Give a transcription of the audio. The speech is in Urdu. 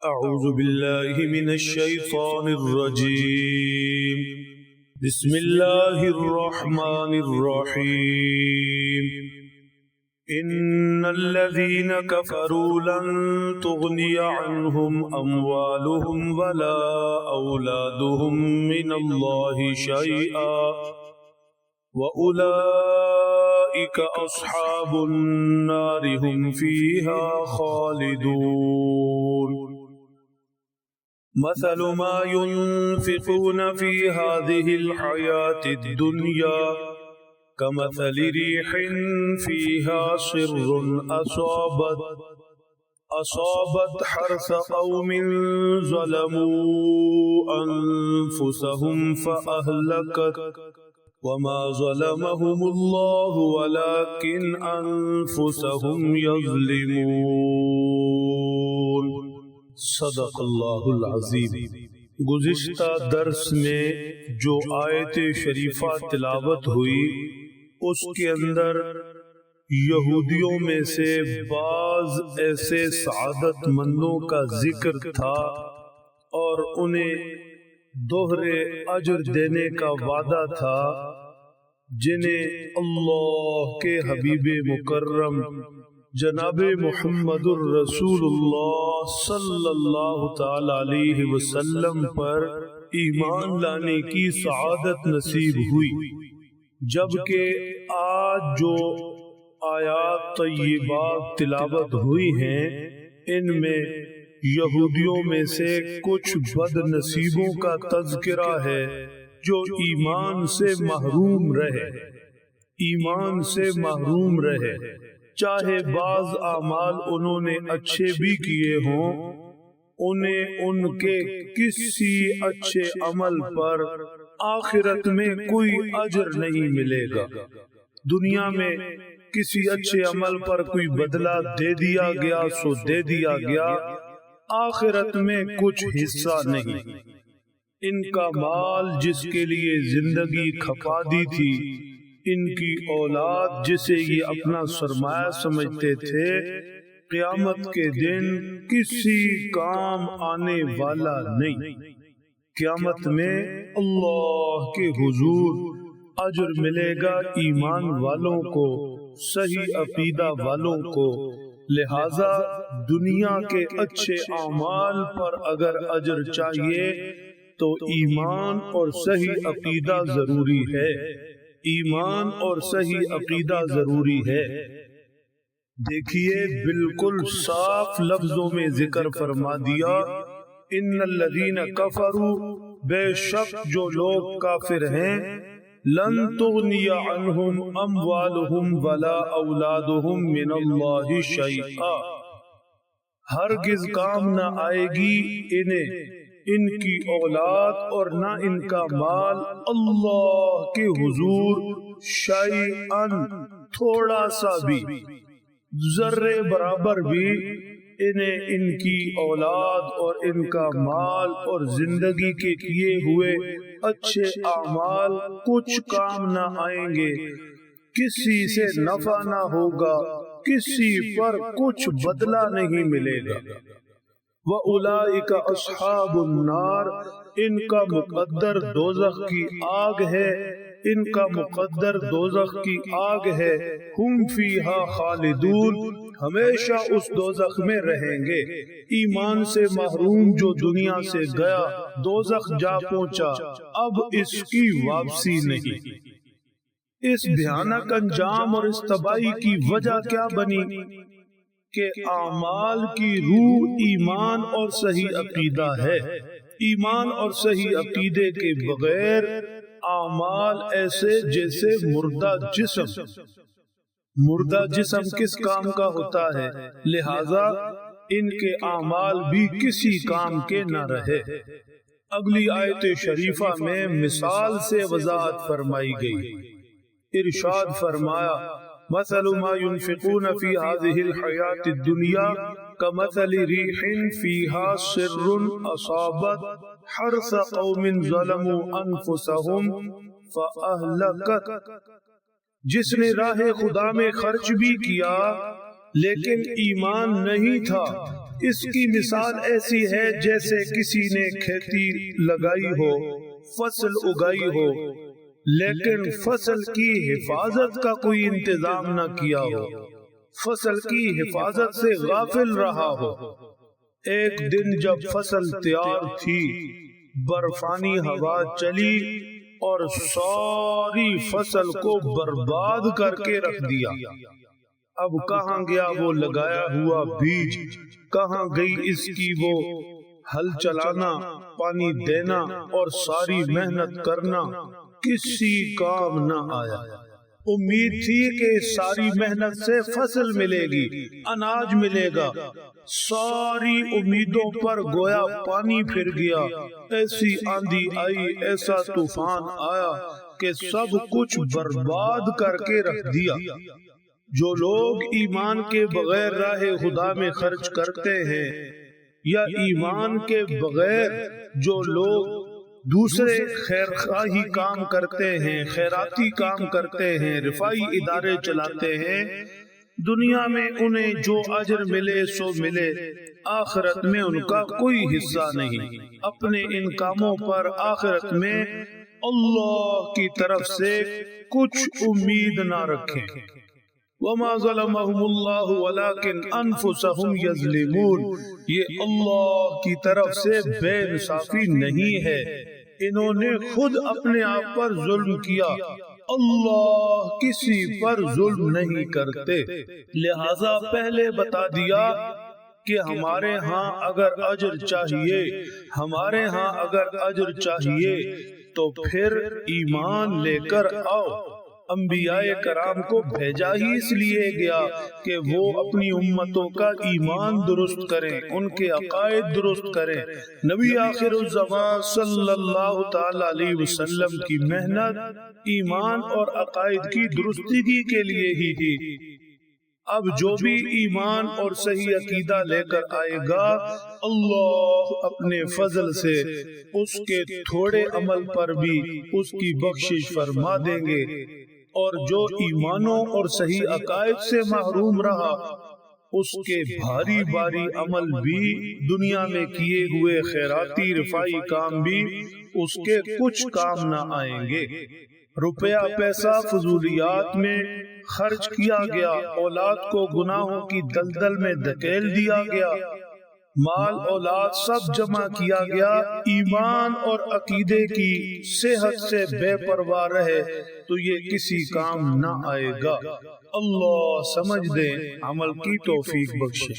أعوذ بالله من الشيطان الرجيم. بسم الله الرحمن الرحيم. إن الذين كفروا لن تغني عنهم أموالهم ولا أولادهم من الله شيئا وأولئك أصحاب النار هم فيها خالدون. مثل ما ينفقون في هذه الحياة الدنيا كمثل ريح فيها صر أصابت حرث قوم ظلموا أنفسهم فأهلكت وما ظلمهم الله ولكن أنفسهم يظلمون. صدق اللہ العظیم. گزشتہ درس میں جو آیت شریفہ تلاوت ہوئی اس کے اندر یہودیوں میں سے بعض ایسے سعادت مندوں کا ذکر تھا اور انہیں دوہرے اجر دینے کا وعدہ تھا جنہیں اللہ کے حبیب مکرم جناب محمد الرسول اللہ صلی اللہ تعالی علیہ وسلم پر ایمان لانے کی سعادت نصیب ہوئی. جبکہ آج جو آیات طیبات تلاوت ہوئی ہیں ان میں یہودیوں میں سے کچھ بد نصیبوں کا تذکرہ ہے جو ایمان سے محروم رہے. چاہے بعض اعمال انہوں نے اچھے بھی کیے ہوں انہیں ان کے کسی اچھے عمل پر آخرت میں کوئی اجر نہیں ملے گا. دنیا میں کسی اچھے عمل پر کوئی بدلہ دے دیا گیا سو دے دیا گیا، آخرت میں کچھ حصہ نہیں. ان کا مال جس کے لیے زندگی کھپا دی تھی، ان کی اولاد جسے یہ اپنا سرمایہ سمجھتے تھے، قیامت کے دن کسی کام آنے والا نہیں. قیامت میں اللہ کے حضور اجر ملے گا ایمان والوں کو، صحیح عقیدہ والوں کو. لہذا دنیا کے اچھے اعمال پر اگر اجر چاہیے تو ایمان اور صحیح عقیدہ ضروری ہے. ایمان اور صحیح عقیدہ ضروری ہے. دیکھیے بالکل صاف لفظوں میں ذکر فرما دیا، ان الذین کفروا، بے شک جو لوگ کافر ہیں، لن تغنی عنہم اموالہم ولا اولادہم من اللہ شیئا، ہرگز کام نہ آئے گی انہیں ان کی اولاد اور نہ ان کا مال اللہ کے حضور شیئن تھوڑا سا بھی، ذرے برابر بھی انہیں ان کی اولاد اور ان کا مال اور زندگی کے کیے ہوئے اچھے اعمال کچھ کام نہ آئیں گے. کسی سے نفع نہ ہوگا، کسی پر کچھ بدلہ نہیں ملے گا. وَأُولَئِكَ أَصْحَابُ النَّارِ، ان کا مقدر دوزخ کی آگ ہے، ان کا مقدر دوزخ کی آگ ہے. ہم فیہا خالدون، ہمیشہ اس دوزخ میں رہیں گے. ایمان سے محروم جو دنیا سے گیا دوزخ جا پہنچا، اب اس کی واپسی نہیں. اس بھیانک انجام اور اس تباہی کی وجہ کیا بنی کہ اعمال کی روح ایمان اور صحیح عقیدہ ہے. ایمان اور صحیح عقیدے کے بغیر اعمال ایسے جیسے مردہ جسم کس کام کا ہوتا ہے، لہذا ان کے اعمال بھی کسی کام کے نہ رہے. اگلی آیت شریفہ میں مثال سے وضاحت فرمائی گئی. ارشاد فرمایا، مثل ما ينفقون في هذه الحياة الدنيا كمثل ريح فيها سر أصابت حرث قوم ظلموا أنفسهم فأهلكت. جس نے راہ خدا میں خرچ بھی کیا لیکن ایمان نہیں تھا، اس کی مثال ایسی ہے جیسے کسی نے کھیتی لگائی ہو، فصل اگائی ہو، لیکن فصل کی حفاظت کا کوئی انتظام نہ کیا ہو، فصل کی حفاظت سے غافل رہا ہو۔ ایک دن جب فصل تیار تھی، برفانی ہوا چلی اور ساری فصل کو برباد کر کے رکھ دیا۔ اب کہاں گیا وہ لگایا ہوا بیج، کہاں گئی اس کی وہ ہل چلانا، پانی دینا اور ساری محنت کرنا، کسی کام نہ آیا۔ امید تھی کہ ساری محنت سے فصل ملے گی، اناج ملے گا، ساری امیدوں پر گویا پانی پھر گیا۔ ایسی آندھی آئی، ایسا طوفان آیا کہ سب کچھ برباد کر کے رکھ دیا۔ جو لوگ ایمان کے بغیر راہ خدا میں خرچ کرتے ہیں، یا ایمان کے بغیر جو لوگ دوسرے خیر خواہی کام کرتے ہیں، خیراتی کام کرتے ہیں، رفائی ادارے چلاتے ہیں، دنیا میں انہیں جو اجر ملے سو ملے، آخرت میں ان کا کوئی حصہ نہیں۔ اپنے ان کاموں پر آخرت میں اللہ کی طرف سے کچھ امید نہ رکھیں۔ وَمَا ظَلَمَهُمُ اللَّهُ وَلَكِنْ أَنفُسَهُمْ يَظْلِمُونَ، یہ اللہ کی طرف سے بے انصافی نہیں ہے، انہوں نے خود اپنے آپ پر ظلم کیا، اللہ کسی پر ظلم نہیں کرتے۔ لہذا پہلے بتا دیا کہ ہمارے ہاں اگر اجر چاہیے، ہمارے ہاں اگر اجر چاہیے تو پھر ایمان لے کر آؤ۔ انبیاء کرام کو بھیجا ہی اس لیے گیا کہ وہ اپنی امتوں کا ایمان درست کریں، ان کے عقائد درست کریں۔ نبی آخر الزمان صلی اللہ تعالی علیہ وسلم کی محنت ایمان اور عقائد کی درستگی کے لیے ہی تھی۔ اب جو بھی ایمان اور صحیح عقیدہ لے کر آئے گا، اللہ اپنے فضل سے اس کے تھوڑے عمل پر بھی اس کی بخشش فرما دیں گے، اور جو ایمانوں اور صحیح عقائد سے محروم رہا، اس کے بھاری بھاری عمل بھی، دنیا میں کیے ہوئے خیراتی رفائی کام بھی اس کے کچھ کام نہ آئیں گے۔ روپیہ پیسہ فضولیات میں خرچ کیا گیا، اولاد کو گناہوں کی دلدل میں دھکیل دیا گیا، مال اولاد سب جمع کیا گیا، ایمان اور عقیدے کی صحت سے بے پرواہ رہے تو یہ کسی کام نہ آئے گا۔ اللہ سمجھ دے، عمل کی توفیق بخشے۔